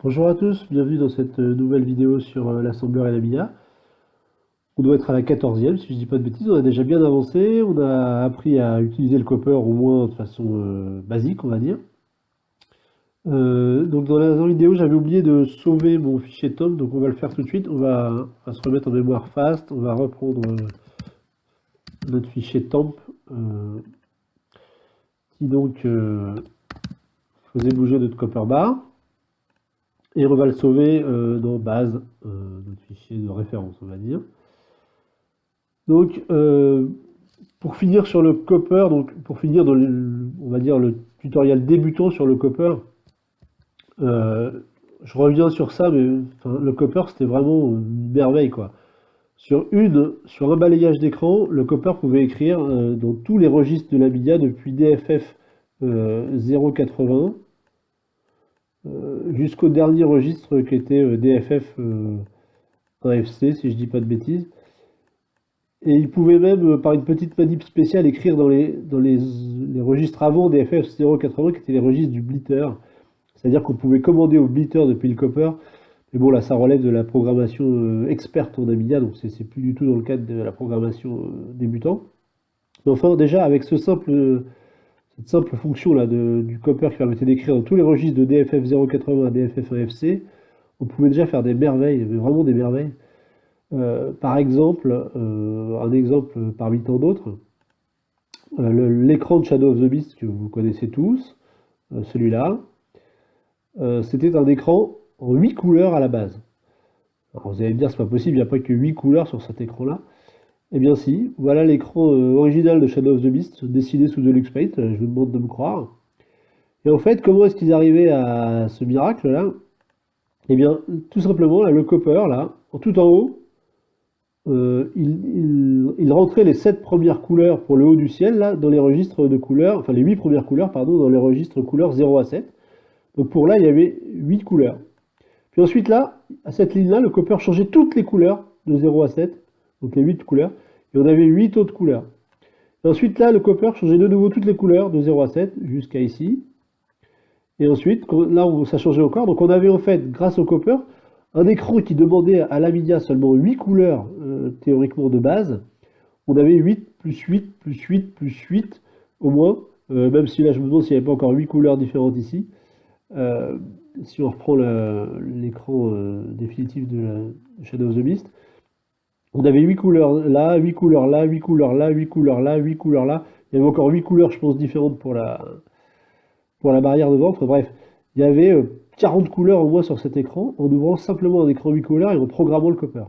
Bonjour à tous, bienvenue dans cette nouvelle vidéo sur l'assembleur et l'amiya. On doit être à la 14e, si je dis pas de bêtises, on a déjà bien avancé, on a appris à utiliser le copper au moins de façon basique, on va dire. Donc dans la vidéo, j'avais oublié de sauver mon fichier TOM, donc on va le faire tout de suite. On va se remettre en mémoire fast, on va reprendre notre fichier temp qui donc faisait bouger notre copper bar. Et on va le sauver dans base, notre fichier de référence, on va dire. Donc, pour finir sur le copper, donc pour finir dans on va dire le tutoriel débutant sur le copper, je reviens sur ça, mais enfin, le copper c'était vraiment une merveille quoi. Sur un balayage d'écran, le copper pouvait écrire dans tous les registres de l'amiya depuis DFF 080 jusqu'au dernier registre qui était DFF 1FC, si je dis pas de bêtises. Et il pouvait même, par une petite manip spéciale, écrire dans les registres avant DFF 080, qui étaient les registres du blitter. C'est-à-dire qu'on pouvait commander au blitter depuis le copper. Mais bon, là, ça relève de la programmation experte en Amiga, donc c'est plus du tout dans le cadre de la programmation débutant. Mais enfin, déjà, avec cette simple fonction-là du copper qui permettait d'écrire dans tous les registres de DFF 080 à DFF 1FC, on pouvait déjà faire des merveilles, mais vraiment des merveilles. Par exemple, un exemple parmi tant d'autres, l'écran de Shadow of the Beast que vous connaissez tous, celui-là, c'était un écran en 8 couleurs à la base. Alors vous allez me dire, c'est pas possible, il n'y a pas que 8 couleurs sur cet écran-là. Eh bien si, voilà l'écran original de Shadow of the Beast, dessiné sous Deluxe Paint, je vous demande de me croire. Et en fait, comment est-ce qu'ils arrivaient à ce miracle-là? Eh bien, tout simplement, là, le copper, là, tout en haut, il rentrait les 7 premières couleurs pour le haut du ciel, là, dans les registres de couleurs, enfin les 8 premières couleurs, pardon, dans les registres couleurs 0 à 7. Donc pour là, il y avait 8 couleurs. Puis ensuite, là, à cette ligne-là, le copper changeait toutes les couleurs de 0 à 7, donc les 8 couleurs, et on avait 8 autres couleurs. Et ensuite, là, le copper changeait de nouveau toutes les couleurs de 0 à 7 jusqu'à ici. Et ensuite, là, ça changeait encore. Donc on avait en fait, grâce au copper, un écran qui demandait à l'amiya seulement 8 couleurs théoriquement de base. On avait 8 plus 8 plus 8 plus 8 au moins, même si là je me demande s'il n'y avait pas encore 8 couleurs différentes ici. Si on reprend l'écran définitif de Shadow of the Beast, on avait 8 couleurs là, 8 couleurs là, 8 couleurs là, 8 couleurs là, 8 couleurs là. Il y avait encore 8 couleurs, je pense, différentes pour la barrière devant. Enfin bref, il y avait 40 couleurs au moins sur cet écran, en ouvrant simplement un écran 8 couleurs et en programmant le copper.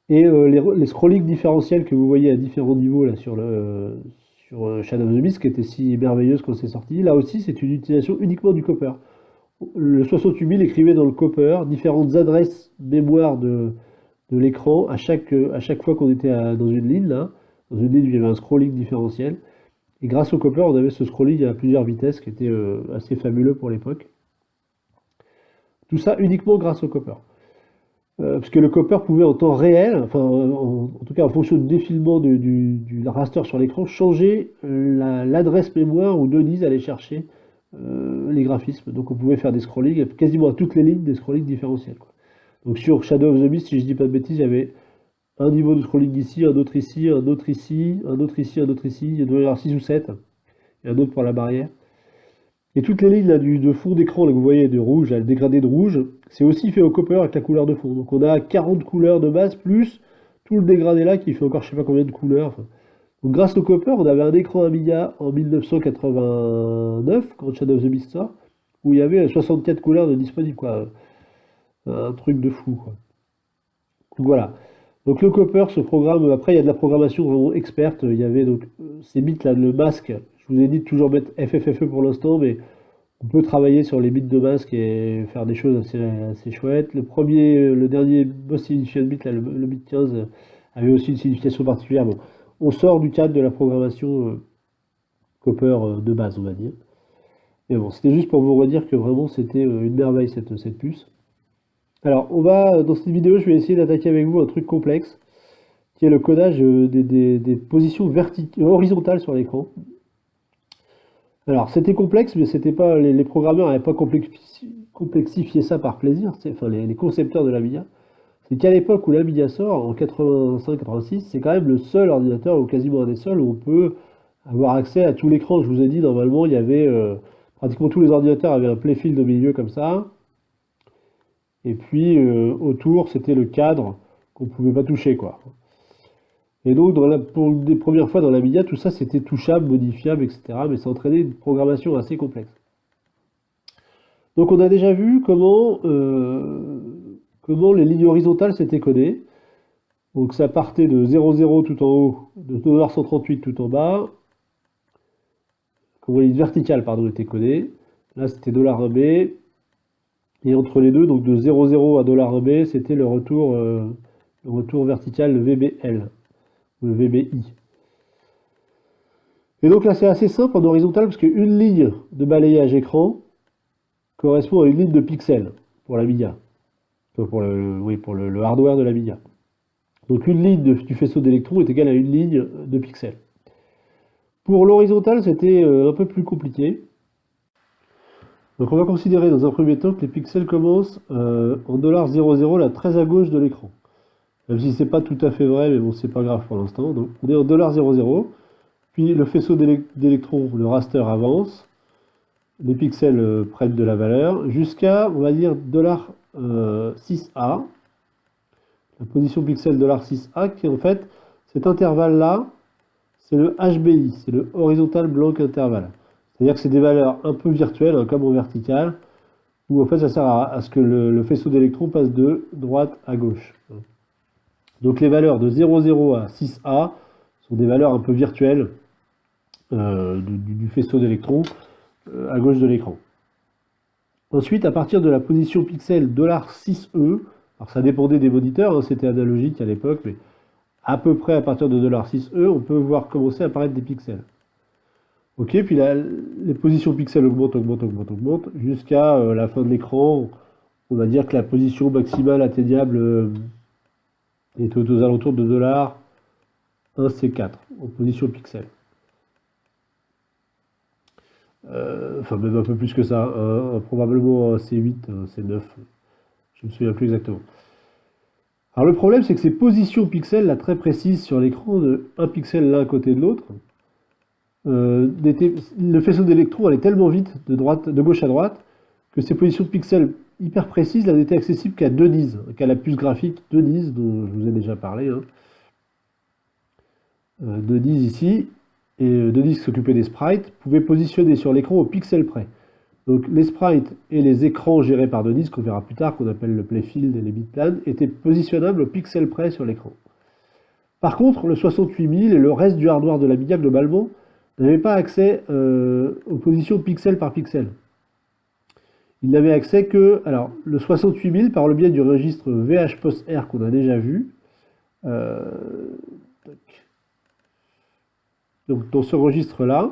Et les scrollings différentiels que vous voyez à différents niveaux là sur Shadow of the Beast, qui était si merveilleuse quand c'est sorti, là aussi c'est une utilisation uniquement du copper. Le 68000 écrivait dans le copper différentes adresses mémoire de l'écran à chaque fois qu'on était dans une ligne là, dans une ligne où il y avait un scrolling différentiel. Et grâce au copper, on avait ce scrolling à plusieurs vitesses qui était assez fabuleux pour l'époque. Tout ça uniquement grâce au copper. Parce que le copper pouvait en temps réel, enfin en tout cas en fonction du défilement du raster sur l'écran, changer l'adresse mémoire où Denise allait chercher les graphismes. Donc on pouvait faire des scrollings, quasiment à toutes les lignes, des scrollings différentiels, quoi. Donc sur Shadow of the Beast, si je dis pas de bêtises, il y avait un niveau de scrolling ici, un autre ici, un autre ici, un autre ici, un autre ici, il doit y avoir 6 ou 7, et un autre pour la barrière. Et toutes les lignes là, de fond d'écran, là, que vous voyez de rouge, là, le dégradé de rouge, c'est aussi fait au copper avec la couleur de fond. Donc on a 40 couleurs de base, plus tout le dégradé là qui fait encore je sais pas combien de couleurs. Enfin. Donc grâce au copper, on avait un écran Amiga en 1989, quand Shadow of the Beast sort, où il y avait 64 couleurs de disponibles, quoi. Un truc de fou, quoi. Donc voilà. Donc le copper, ce programme, après il y a de la programmation vraiment experte, il y avait donc ces bits là, le masque, je vous ai dit de toujours mettre FFFE pour l'instant, mais on peut travailler sur les bits de masque et faire des choses assez chouettes. Le dernier boss signification bit, là, le bit 15, avait aussi une signification particulière. Bon, on sort du cadre de la programmation copper de base, on va dire. Mais bon, c'était juste pour vous redire que vraiment c'était une merveille cette puce. Alors, dans cette vidéo, je vais essayer d'attaquer avec vous un truc complexe, qui est le codage des positions horizontales sur l'écran. Alors, c'était complexe, mais c'était pas, les programmeurs n'avaient pas complexifier ça par plaisir, enfin les concepteurs de l'Amiga, c'est qu'à l'époque où l'Amiga sort, en 85-86, c'est quand même le seul ordinateur, ou quasiment un des seuls, où on peut avoir accès à tout l'écran. Je vous ai dit, normalement, il y avait pratiquement tous les ordinateurs avaient un playfield au milieu comme ça, et puis autour, c'était le cadre qu'on pouvait pas toucher, quoi. Et donc, pour les premières fois dans l'Amiga, tout ça c'était touchable, modifiable, etc. Mais ça entraînait une programmation assez complexe. Donc, on a déjà vu comment les lignes horizontales s'étaient codées. Donc, ça partait de 00 tout en haut, de $138 tout en bas. Comment les lignes verticales, pardon, étaient codées. Là, c'était $1B. Et entre les deux, donc de 00 à $1B, c'était le retour vertical, le VBL, ou le VBI. Et donc là, c'est assez simple en horizontal, parce qu'une ligne de balayage écran correspond à une ligne de pixels pour l'Amiga. Enfin, pour le hardware de l'Amiga. Donc une ligne du faisceau d'électrons est égale à une ligne de pixels. Pour l'horizontal, c'était un peu plus compliqué. Donc on va considérer dans un premier temps que les pixels commencent en $00, là très à gauche de l'écran. Même si c'est pas tout à fait vrai, mais bon, c'est pas grave pour l'instant. Donc on est en $00, puis le faisceau d'électrons, le raster avance, les pixels prennent de la valeur, jusqu'à, on va dire, $6A, la position pixel $6A, qui en fait, cet intervalle-là, c'est le HBI, c'est le Horizontal Blank Interval. C'est-à-dire que c'est des valeurs un peu virtuelles, hein, comme en vertical, où en fait ça sert à ce que le faisceau d'électrons passe de droite à gauche. Donc les valeurs de 0,0 à 6A sont des valeurs un peu virtuelles du faisceau d'électrons à gauche de l'écran. Ensuite, à partir de la position pixel $6E, alors ça dépendait des moniteurs, hein, c'était analogique à l'époque, mais à peu près à partir de $6E, on peut voir commencer à apparaître des pixels. Ok, puis là, les positions pixels augmentent, jusqu'à la fin de l'écran. On va dire que la position maximale atteignable est aux alentours de $1C4 en position pixel. Enfin, même un peu plus que ça, probablement un C8, un C9, je ne me souviens plus exactement. Alors le problème, c'est que ces positions pixels, là, très précises sur l'écran, de un pixel l'un à côté de l'autre, le faisceau d'électrons allait tellement vite de gauche à droite que ces positions de pixels hyper précises là, n'étaient accessibles qu'à Denise, qu'à la puce graphique Denise dont je vous ai déjà parlé. Hein. Denise ici, et Denise qui s'occupait des sprites, pouvait positionner sur l'écran au pixel près. Donc les sprites et les écrans gérés par Denise, qu'on verra plus tard, qu'on appelle le playfield et les bitplans, étaient positionnables au pixel près sur l'écran. Par contre, le 68000 et le reste du hardware de l'Amiga globalement n'avait pas accès aux positions pixel par pixel. Il n'avait accès que, alors, le 68000 par le biais du registre VHPOS-R qu'on a déjà vu. Donc dans ce registre-là,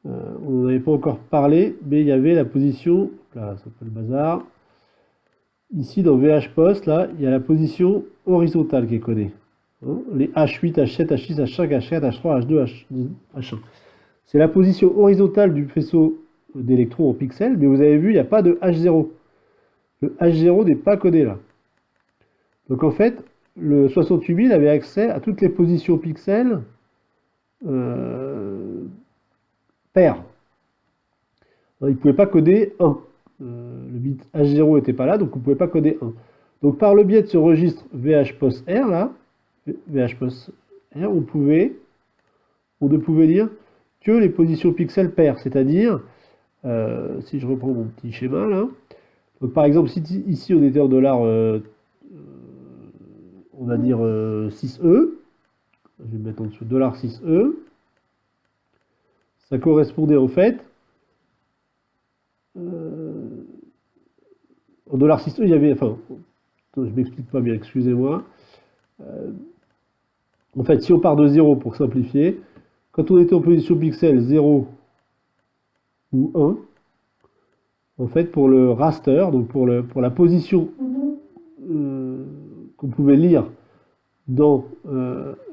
on n'en avait pas encore parlé, mais il y avait la position, là ça s'appelle le bazar, ici dans VHPOS, là, il y a la position horizontale qui est codée. Les H8, H7, H6, H5, H4, H3, H2, H1. C'est la position horizontale du faisceau d'électrons en pixels, mais vous avez vu, il n'y a pas de H0. Le H0 n'est pas codé là. Donc en fait, le 68000 avait accès à toutes les positions pixels paires. Il ne pouvait pas coder 1. Le bit H0 n'était pas là, donc on ne pouvait pas coder 1. Donc par le biais de ce registre VHPOS-R, là, VHPOS-R, on ne pouvait lire que les positions pixels paires, c'est-à-dire, si je reprends mon petit schéma là, donc par exemple ici on était en dollars, on va dire 6E, je vais mettre en dessous $6E, ça correspondait en fait, en $6E il y avait, enfin, je m'explique pas bien, excusez-moi. En fait, si on part de 0 pour simplifier, quand on était en position pixel 0 ou 1, en fait, pour le raster, donc pour la position qu'on pouvait lire dans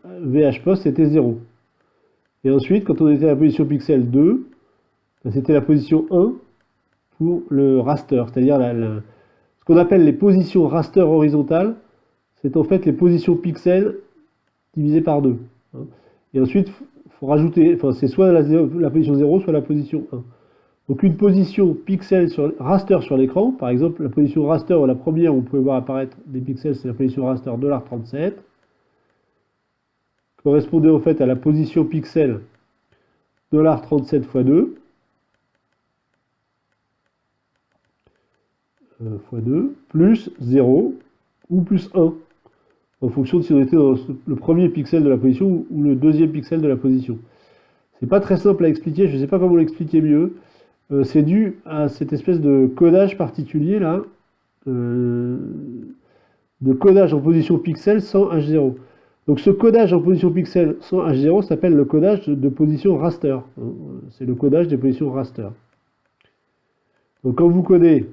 VHPOS, c'était 0. Et ensuite, quand on était à la position pixel 2, c'était la position 1 pour le raster, c'est-à-dire ce qu'on appelle les positions raster horizontales, c'est en fait les positions pixels divisées par 2. Hein. Et ensuite, il faut rajouter, enfin c'est soit la position 0, soit la position 1. Donc une position pixel sur raster sur l'écran, par exemple la position raster, la première où on peut voir apparaître des pixels, c'est la position raster $37, correspondait en fait à la position pixel $37 x 2, plus 0 ou plus 1, en fonction de si on était dans le premier pixel de la position ou le deuxième pixel de la position. C'est pas très simple à expliquer, je ne sais pas comment l'expliquer mieux. C'est dû à cette espèce de codage particulier là, de codage en position pixel sans H0. Donc ce codage en position pixel sans H0 s'appelle le codage de position raster. C'est le codage des positions raster. Donc quand vous codez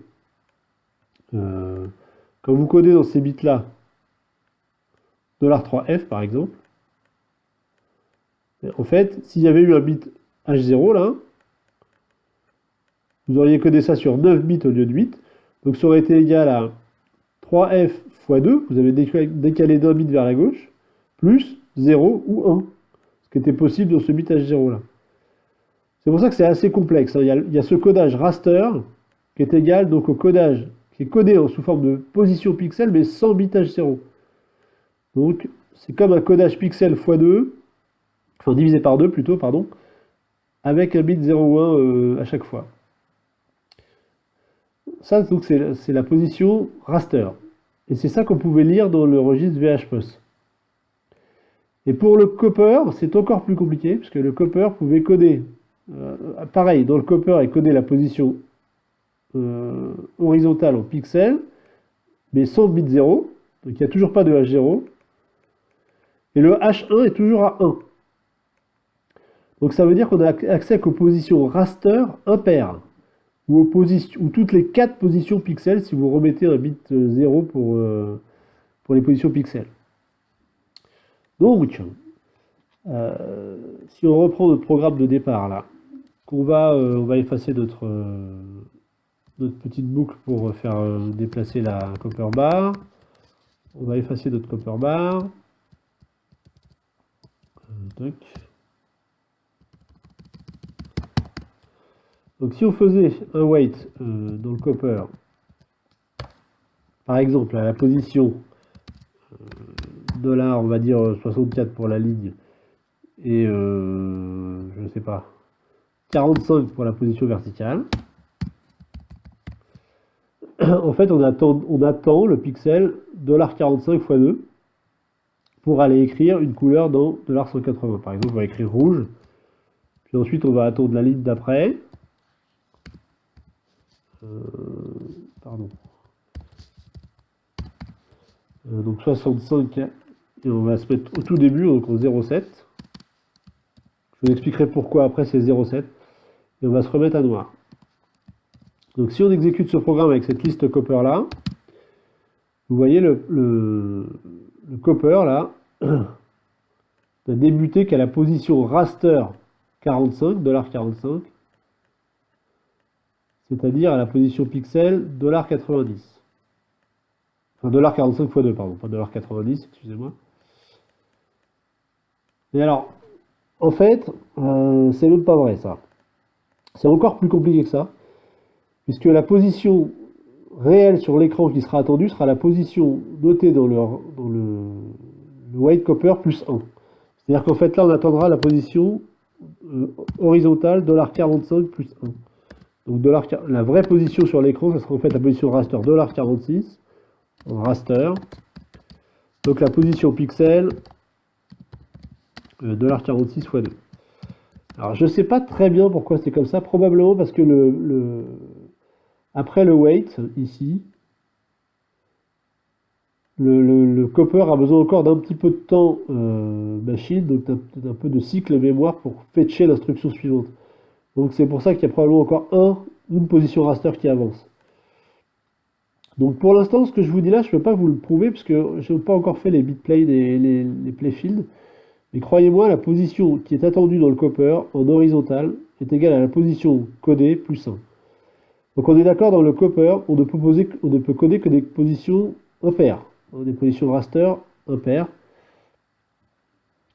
dans ces bits là $3F par exemple, en fait, s'il y avait eu un bit H0 là, vous auriez codé ça sur 9 bits au lieu de 8. Donc ça aurait été égal à 3F x 2, vous avez décalé d'un bit vers la gauche, plus 0 ou 1, ce qui était possible dans ce bit H0 là. C'est pour ça que c'est assez complexe. Hein. Il y a ce codage raster qui est égal donc au codage qui est codé sous forme de position pixel mais sans bit H0. Donc c'est comme un codage pixel x 2, enfin divisé par 2 plutôt, pardon, avec un bit 0 ou 1 à chaque fois. Ça, donc, c'est la position raster. Et c'est ça qu'on pouvait lire dans le registre VHPOS. Et pour le copper, c'est encore plus compliqué, puisque le copper pouvait coder, pareil, dans le copper, il codait la position horizontale en pixels, mais sans bit 0, donc il n'y a toujours pas de H0, et le H1 est toujours à 1. Donc ça veut dire qu'on a accès qu'aux positions raster impaires, ou toutes les 4 positions pixels si vous remettez un bit 0 pour les positions pixels. Donc, si on reprend notre programme de départ là, on va effacer notre petite boucle pour faire déplacer la copper bar. On va effacer notre copper bar. Donc si on faisait un wait dans le copper, par exemple à la position $, on va dire 64 pour la ligne, et je ne sais pas, 45 pour la position verticale, en fait on attend le pixel $45 x 2 pour aller écrire une couleur dans $180. Par exemple on va écrire rouge, puis ensuite on va attendre la ligne d'après. Pardon. Donc 65, et on va se mettre au tout début, donc en 0,7. Je vous expliquerai pourquoi après c'est 0,7. Et on va se remettre à noir. Donc si on exécute ce programme avec cette liste copper là, vous voyez le copper là n'a débuté qu'à la position raster 45, $45. C'est-à-dire à la position pixel $90. Enfin, $45 x 2, pardon, pas $90, excusez-moi. Et alors, en fait, c'est même pas vrai ça. C'est encore plus compliqué que ça, puisque la position réelle sur l'écran qui sera attendue sera la position notée dans le white copper plus 1. C'est-à-dire qu'en fait, là, on attendra la position horizontale $45 plus 1. Donc la vraie position sur l'écran, ça sera en fait la position raster $46 en raster. Donc la position pixel $46 x 2. Alors je ne sais pas très bien pourquoi c'est comme ça, probablement parce que après le wait ici, le copper a besoin encore d'un petit peu de temps machine, donc un peu de cycle mémoire pour fetcher l'instruction suivante. Donc c'est pour ça qu'il y a probablement encore une position raster qui avance. Donc pour l'instant, ce que je vous dis là, je ne peux pas vous le prouver, parce que je n'ai pas encore fait les bitplay et les playfields. Mais croyez-moi, la position qui est attendue dans le copper en horizontal est égale à la position codée plus 1. Donc on est d'accord, dans le copper, on ne peut coder que des positions impaires, des positions raster impaires,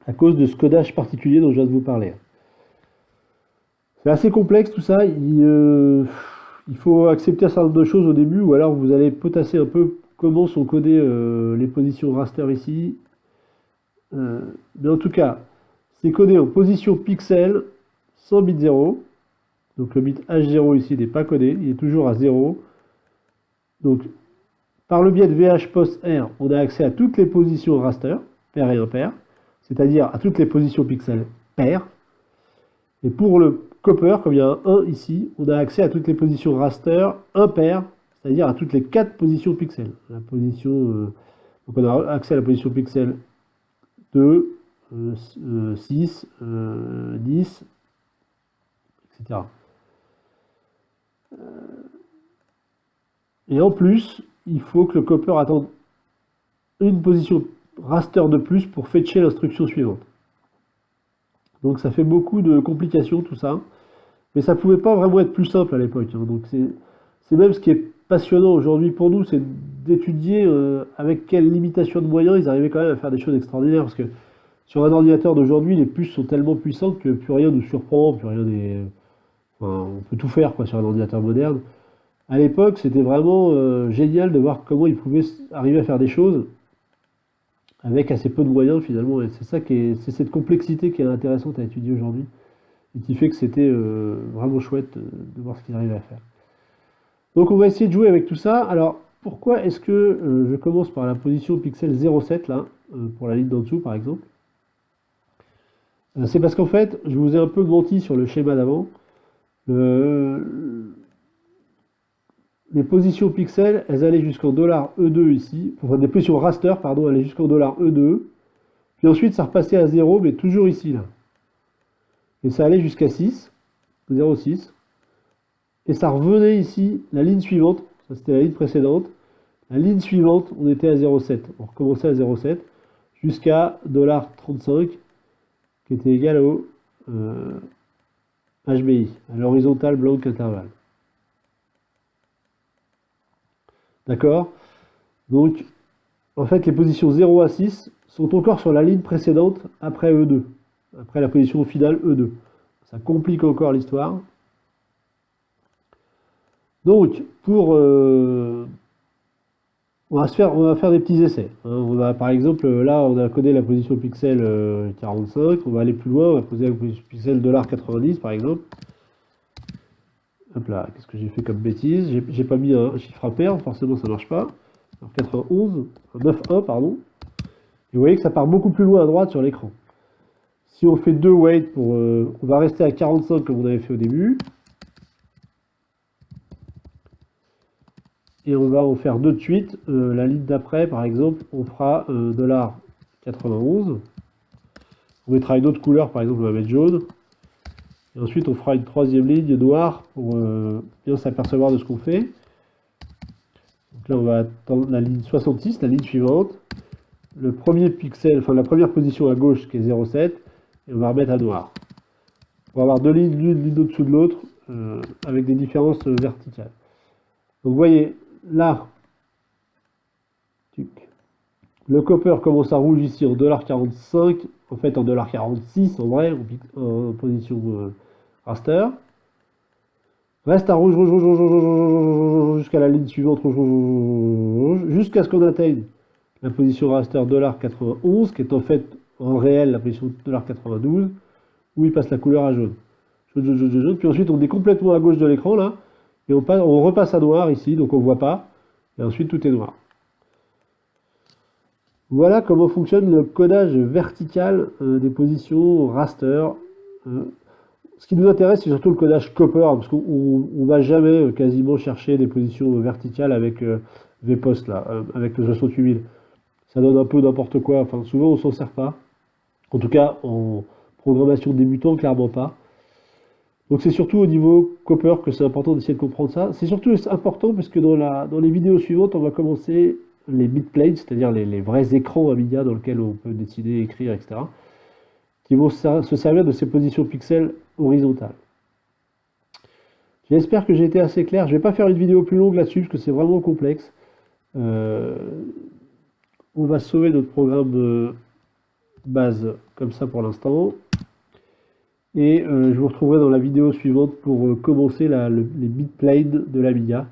à cause de ce codage particulier dont je viens de vous parler. C'est assez complexe tout ça, il faut accepter un certain nombre de choses au début, ou alors vous allez potasser un peu comment sont codées les positions raster ici. Mais en tout cas, c'est codé en position pixel sans bit 0. Donc le bit H0 ici n'est pas codé, il est toujours à 0. Donc par le biais de VH-POS-R, on a accès à toutes les positions raster, paires et impaires, c'est-à-dire à toutes les positions pixels paires. Et pour le copper, comme il y a un 1 ici, on a accès à toutes les positions raster impaires, c'est-à-dire à toutes les 4 positions pixels. Donc on a accès à la position pixel 2, 6, 10, etc. Et en plus, il faut que le copper attende une position raster de plus pour fetcher l'instruction suivante. Donc ça fait beaucoup de complications tout ça. Mais ça pouvait pas vraiment être plus simple à l'époque. Donc c'est même ce qui est passionnant aujourd'hui pour nous, c'est d'étudier avec quelles limitations de moyens ils arrivaient quand même à faire des choses extraordinaires. Parce que sur un ordinateur d'aujourd'hui, les puces sont tellement puissantes que plus rien nous surprend, plus rien n'est... Enfin, on peut tout faire quoi, sur un ordinateur moderne. À l'époque, c'était vraiment génial de voir comment ils pouvaient arriver à faire des choses avec assez peu de moyens finalement. Et c'est cette complexité qui est intéressante à étudier aujourd'hui et qui fait que c'était vraiment chouette de voir ce qu'ils arrivaient à faire. Donc on va essayer de jouer avec tout ça. Alors pourquoi est-ce que je commence par la position pixel 0,7 là, pour la ligne d'en dessous par exemple? C'est parce qu'en fait, je vous ai un peu menti sur le schéma d'avant. Les positions pixels, elles allaient jusqu'en $E2 ici, enfin des positions raster, pardon, elles allaient jusqu'en $E2, puis ensuite ça repassait à 0, mais toujours ici là. Et ça allait jusqu'à 6, 0,6, et ça revenait ici, la ligne suivante, ça c'était la ligne précédente, la ligne suivante, on était à 0,7, on recommençait à 0,7, jusqu'à $35, qui était égal au HBI, à l'horizontal blank intervalle. D'accord? Donc, en fait, les positions 0 à 6 sont encore sur la ligne précédente après E2, après la position finale E2. Ça complique encore l'histoire. Donc, on va faire des petits essais. Par exemple, là, on a codé la position pixel 45, on va aller plus loin, on va poser la position pixel $90 par exemple. Hop là, qu'est-ce que j'ai fait comme bêtise? J'ai pas mis un chiffre impair, forcément ça marche pas. Alors 91, 9,1 pardon. Et vous voyez que ça part beaucoup plus loin à droite sur l'écran. Si on fait 2 wait on va rester à 45 comme on avait fait au début. Et on va en faire 2 de suite. La ligne d'après, par exemple, on fera $91. On mettra une autre couleur, par exemple, on va mettre jaune. Et ensuite, on fera une troisième ligne noire pour bien s'apercevoir de ce qu'on fait. Donc là, on va attendre la ligne 66, la ligne suivante. Le premier pixel, enfin la première position à gauche qui est 0,7. Et on va remettre à noir. On va avoir deux lignes l'une au-dessous de l'autre avec des différences verticales. Donc vous voyez, là, le copper commence à rouge ici en $45, en fait en $46 en vrai, en position raster. Reste à rouge, rouge, rouge, rouge, rouge, rouge, rouge jusqu'à la ligne suivante, rouge, rouge, rouge, rouge, jusqu'à ce qu'on atteigne la position raster $91, qui est en fait en réel la position $92, où il passe la couleur à jaune. Jaune, jaune, jaune, jaune, puis ensuite on est complètement à gauche de l'écran là, et on repasse à noir ici, donc on ne voit pas, et ensuite tout est noir. Voilà comment fonctionne le codage vertical des positions raster. Ce qui nous intéresse, c'est surtout le codage copper, parce qu'on ne va jamais quasiment chercher des positions verticales avec VPOS, là, avec le 68000. Ça donne un peu n'importe quoi, enfin souvent on s'en sert pas. En tout cas, en programmation débutant, clairement pas. Donc c'est surtout au niveau copper que c'est important d'essayer de comprendre ça. C'est surtout important parce que dans les vidéos suivantes, on va commencer les bitplanes, c'est-à-dire les vrais écrans Amiga dans lesquels on peut dessiner, écrire, etc., qui vont se servir de ces positions pixels horizontales. J'espère que j'ai été assez clair. Je vais pas faire une vidéo plus longue là-dessus, parce que c'est vraiment complexe. On va sauver notre programme base comme ça pour l'instant. Et je vous retrouverai dans la vidéo suivante pour commencer les bitplanes de l'Amiga.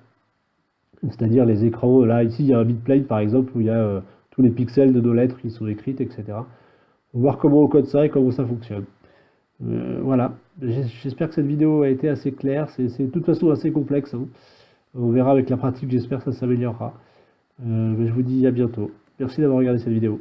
C'est-à-dire les écrans. Là, ici, il y a un bitplane par exemple où il y a tous les pixels de nos lettres qui sont écrites, etc. On va voir comment on code ça et comment ça fonctionne. Voilà. J'espère que cette vidéo a été assez claire. C'est de toute façon assez complexe, hein. On verra avec la pratique, j'espère que ça s'améliorera. Je vous dis à bientôt. Merci d'avoir regardé cette vidéo.